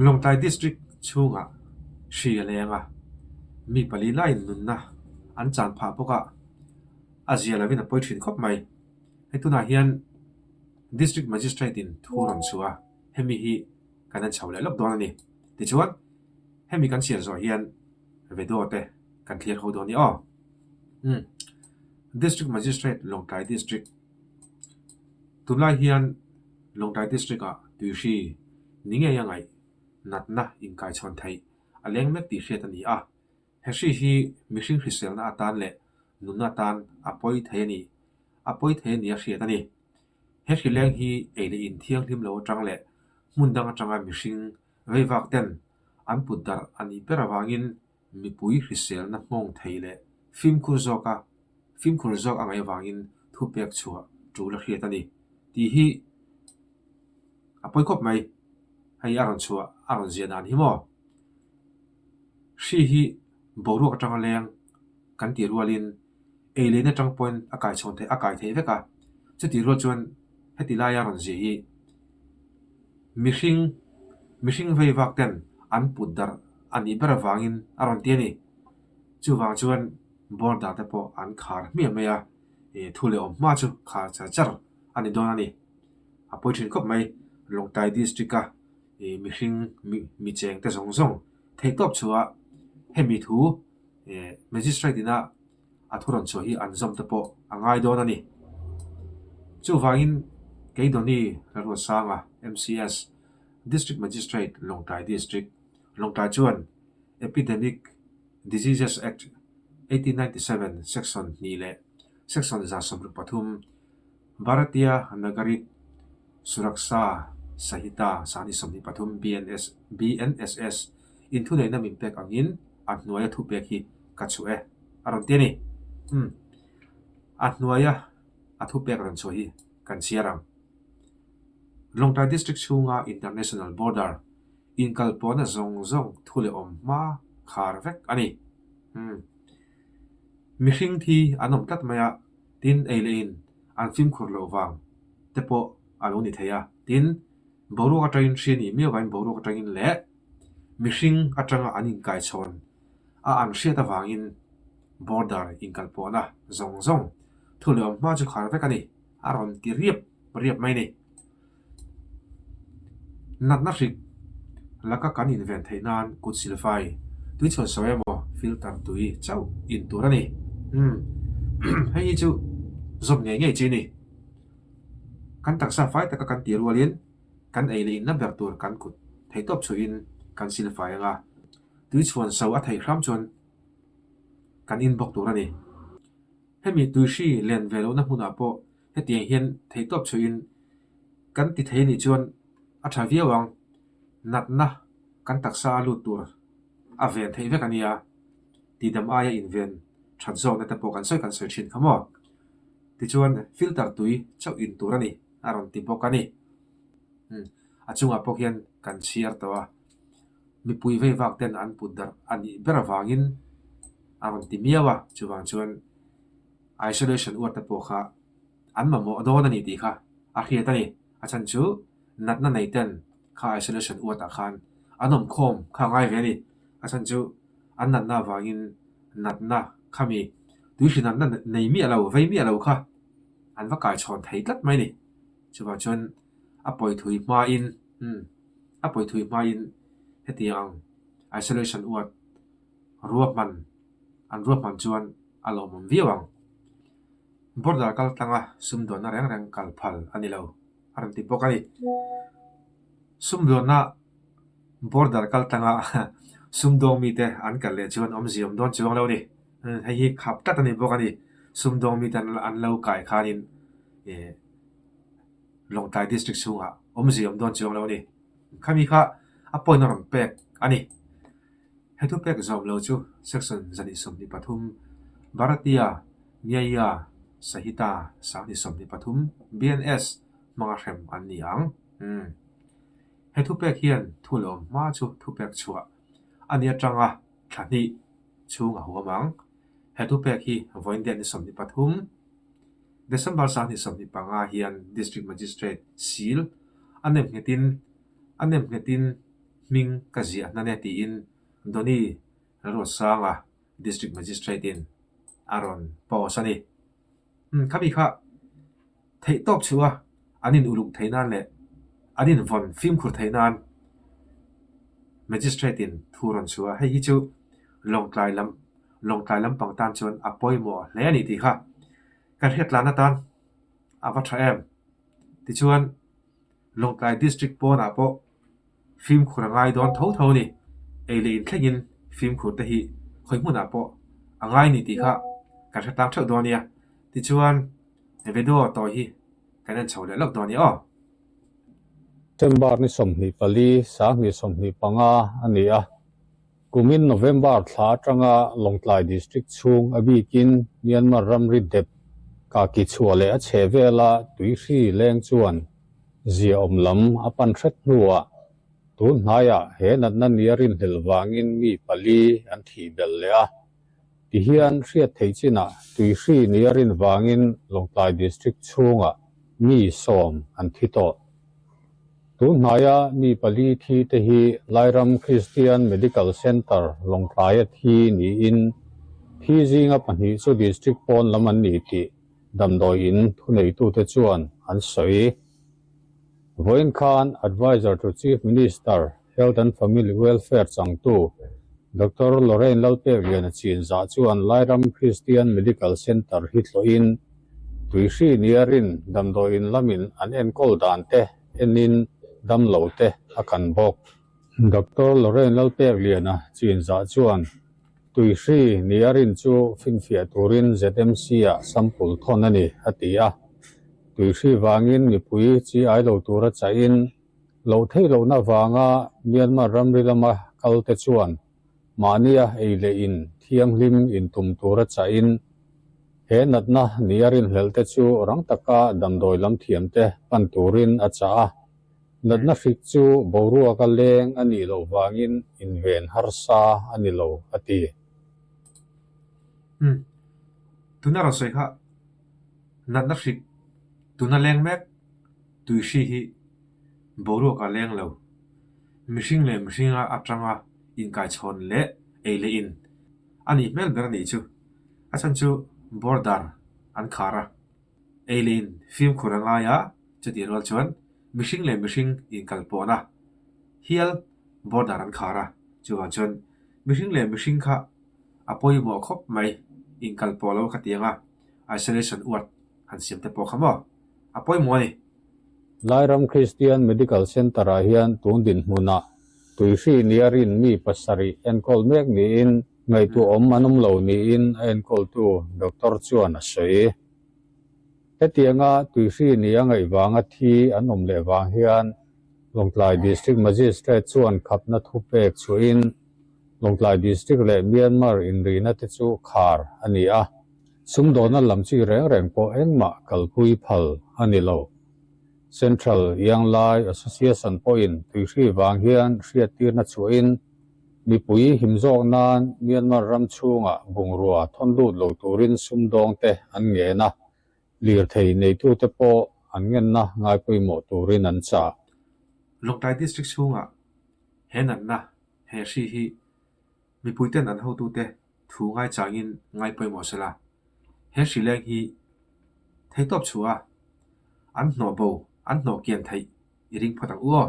ลงใต้ดิสตริกช่วงชีเลงมีปลีไล่นุนนะอันจานผ่าพวกอาเซียลวินป่วยถิ่นครบไหมให้ตุนาเฮียนดิสตริกมาจิสเตรตินทูรอนชัวให้มีฮีกันนั้นชาวเลลบดอนนี่ติดชวนให้มีกันเสียร์จอเฮียนเวดโอเตกันเคลียร์เขาดอนนี่ดิสตริกมาจิสเตรตลงใต้ดิสตริกตุลาเฮียนลงใต้ดิสตริกดูชีนิ่งยังไงนัดนะอินกายชนไทยอเลี้ยงเม็ดตีเชียตันนี่เฮชีฮีมิชิงคริสเซลนาตานเละนุนนาตานอปอยเทนี่อปอยเทนี่เชียตันนี่เฮชีเลี้ยงฮีเอเลอินเทียงทิมโลจังเละมุนดังจังมิชิงเววักเตนอันปุดดาร์อันนี้เปรวางินมีปุยคริสเซลนักมองไทยเละฟิล์มคุรซอกอังไงวางินทุบเปียกชัวจูเลเชียตันนี่ที่ฮีอปอยคบไหมให้อารอนชัวอารอนเจียนานฮิโมชีฮีบรูกจังแรงกันตีรัวลินเอเลนจังปอนอากาศชนเทอากาศเทเวกะจะตีรัวจวนให้ตีลายอารอนเจียมิชิงเววักเตนอันปุดดาร์อันนี้เปรวางินอารอนเตียนี่จูวางจวนบอร์ดาเตปออันคาร์เมียทุเลอมมาจูคาร์จะจัร์อันนี้โดนอันนี้อพอยชินคบไหมลงใต้ดิสตริกมิชิงมีเจงแต่สองเทตอบชัวให้มีทูเมจิสเตรติน่าทุรันชัวฮีอันซอมเตปออังไงโดนอันนี้จูวางินเกยโดนี่รัวสางMCS District Magistrate ลงใต้ District ลงใต้จวน Epidemic Diseases Act 1897 Section นี้แหละ Section จะสมรุปปฐุมบารัตยานกริกสุรักษาสหิตาสานิสมนิปฐุม BNSS อินทุเนนมิมเปกอังอินอันหน่วยทุเปกฮีกัดชัวอารอนเตียนี่อันหน่วยทุเปกอารอนชัวฮีกันเชียรังลงใต้ district ชูงา international border อินกัลปอนซงทุเลอมมาคาร์เวกอันนี้มิชิงที่อันนมตัดมาตินเอเลนอันฟิมคุรโลวังเตปออาลุนิเทียตินบรูกตรินชีนีมีวันบรูกตรินเละมิชิงอัตรังอันอินไกชอนอันเชียตวังอิน border อินกัลปอนะซงทุเลอมมาจุคาร์เวกอันนี้อารอนที่เรียบไม่นี่นัดนักสิกแล้วก็การอินเวนต์ให้นานกุดสิลไฟด้วยชนสวยมอฟิลเตอร์ตุยเจ้าอินตัวนี่ให้จูจบง่ายจีนี่กันตักซาไฟแต่ก็กันตีรัวเลียนกันเอลินนับแบบตัวกันกุดให้ตบช่วยอินกันสิลไฟด้วยชนสวยให้ครั้งชนกันอินบอกตัวนี่ให้มีตุยชีเลียนเวลนับมุนาโปให้เตียงเฮียนให้ตบช่วยอินกันติดให้นี่ชวนอัฐวิวังนัดนะกันตักซาลูตัวอาเวนเทเวกันเนียตีดำอายอินเวนชัดโซนแต่ปกันสวยกันเสียชินขโมยที่ชวนฟิลเตอร์ตุยเจ้าอินตัวนี่อารมณ์ติปกันนี่อาจุงอาปกยันกันเชียร์ตัวมีปุยเววักเต็นอันปุดดาร์อันนี้เบรวางินอารมณ์ติเมียวะจูวังชวน isolation อวดแต่ปกอันมาโมโดนันนี่ดีค่ะอาเขียตันนี่อาจารย์ชูนัดนั่นในเต้นข้า isolation อวดอาคารอันนมโคมข้าง่ายเวนี่อาจารย์จูอันนัดน่าวางินนัดน่าข้ามีดูสินัดนั่นในมีอะไรไว้มีอะไรค่ะอันว่ากายชอนไทยตัดไหมนี่จูว่าจนปล่อยถุยมาอินปล่อยถุยมาอินเฮตียง isolation อวดรวบมันรวบมันจวนอารมณ์วิวังบอร์ดาร์กัลตังซุ่มโดนแรงกัลพัลอันนี้เราอารมณ์ติปกันนี่ซุ่มโดนบอร์ดาร์กัลตังซุ่มโดนมีแต่อันกันเลยจวนซิมโดนจวงเราดิให้ขับตัดอันนี้ปกันนี่ซุ่มโดนมีแต่อันเราไก่ขานินลงใต้ดิสตริกสูงซิมโดนจวงเราดิข้ามีข้าปอยนรมเป็กอันนี้ให้ทุกเป็กจอมเราจูเซ็กชันจันิสมนิปฐุมบารัตยาเมียสหิตาสานิสมนิปฐุม BNS มังเรมอันนี้ให้ทุกเป็กเฮียนทุลมมาจูทุกเป็กชัวอันนี้จังขันนี้ชูงหัวมังให้ทุกเป็กฮีวันเดียนิสมนิปฐุมเดซมบาร์สานิสมนิปังเฮียน District Magistrate Seal อันนี้เงิน anh em nghe tin mình cái gì anh nghe tin đó ni rồi sang à district magistrate in aron po sani kami kha thấy top chưa anh in uluk thấy nan lệ anh in von phim khur thấy nan magistrate in thuron chưa hay chu long tlai lam pang tan chuan apoi mo le ani ti kha kan het lana tan ava tha em ti chuan long tlai district po na po phim khur ngai don tho tho ni ei le in thlengin phim khur te hi khoi mu na po angai ni ti kha kan het tang thau do nia ti chuan video to hi kan an chho le lok do ni o September ni somni pali sa mi somni panga ania kumin November thla tanga Longtlai district chung abikin Myanmar Ramri dep ka ki chuale a chevela tuishi leng chuan zia omlam apan thret nuwa tun hnaya he natna niarin helwangin mi pali an thi bel le a ti hian hriat theichina tuishi niarin wangin Longtlai district chunga mi som an thito tun hnaya mi pali thi te hi Lairam Christian Medical Center Longtlai thi ni in thi zinga pani chu district pon laman ni ti damdoi in thunei tu te chuan an soi Vangin Khan advisor to Chief Minister Health and Family Welfare changtu Dr. Lorraine Lalpek lian chin za chuan Lairam Christian Medical Center hitlo in tuishi niarin damdoi in lamin an enkol dan te enin damlo te akan bok Dr. Lorraine Lalpek lian chin za chuan tuishi niarin chu finfia turin ZMC a sample thon ani atia tuishi wangin mipui chi ai lo tura chain lo thei lo na wanga Myanmar Ramri lama kalte chuan mania eile in thianglim in tum tura chain he natna niarin helte chu rangtaka damdoi lam thiamte pan turin acha natna hrik chu borua ka leng ani lo wangin inven harsa ani lo ati tuna ro soi kha natna hrik tuna leng mek tuishi hi boru ka leng lo mishing le mishinga atanga in kai chon le eile in ani mel ber ni chu achan chu border an khara eile in film khuranga ya chati rol chuan mishing le mishing in kalpona hial border an khara chuan chun mishing le mishing kha apoi mo khop mai in kalpolo khatianga isolation ward han simte po khamo apoi mo ni Lairam Christian Medical Center a hian tundin hmuna tuishi niarin mi pasari enkol mek ni in ngai tu om manum lo ni in enkol tu doctor chuan a soi hetianga tuishi nia ngai wanga thi anom le wang hian Longtlai district magistrate chuan khapna thu pek chu in Longtlai district le Myanmar in rina te chu Khar ani a sumdona lamchi reng reng po engma kalpui phal ani lo Central Young Lai Association point tuishi wang hian hriat tirna chuin mipui himzok nan Myanmar ram chunga bungrua thonlut lo turin sumdong te an nge na lir thei nei tu te po an ngen na ngai pui mo turin an cha Longtlai district chunga henan na he shi hi mipui ten an ho tu te thu ngai changin ngai poi mo sela he shi leng hi thei top chua an no bo an no kian thai iring phatang uo